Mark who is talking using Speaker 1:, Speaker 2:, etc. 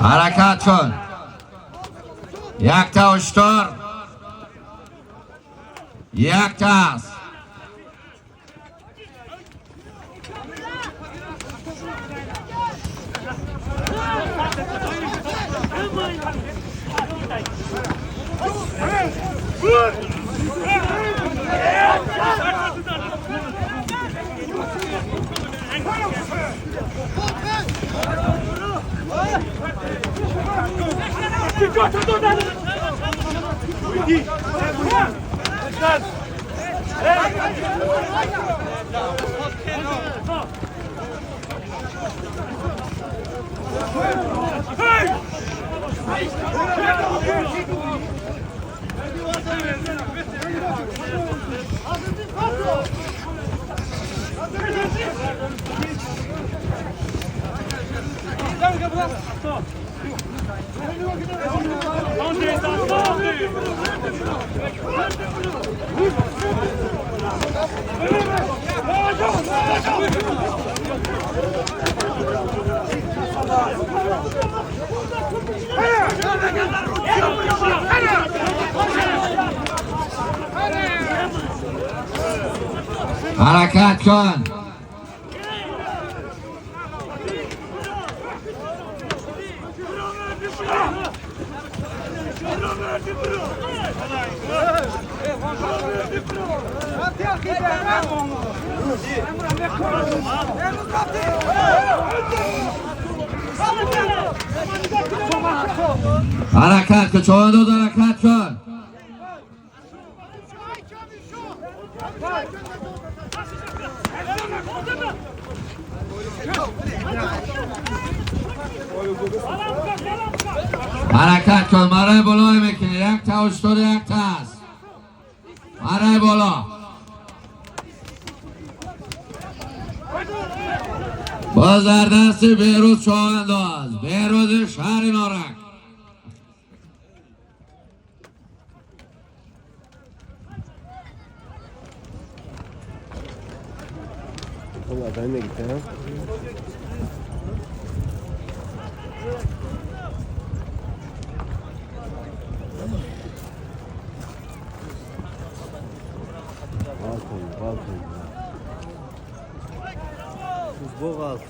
Speaker 1: Harakat kun. Yakta ushtur. Yaktas. Harakat kun. Harakat kun. Çoğunluğu da harakat kun. Harakat kun. Maray bolo emekini. Yakta ushtur yaktas. Maray bolo. Bozardasi Behruz Shohandoz. Behruz Shahri Norak.
Speaker 2: Allah ben de gitti ha. Balkon. Futbol altı.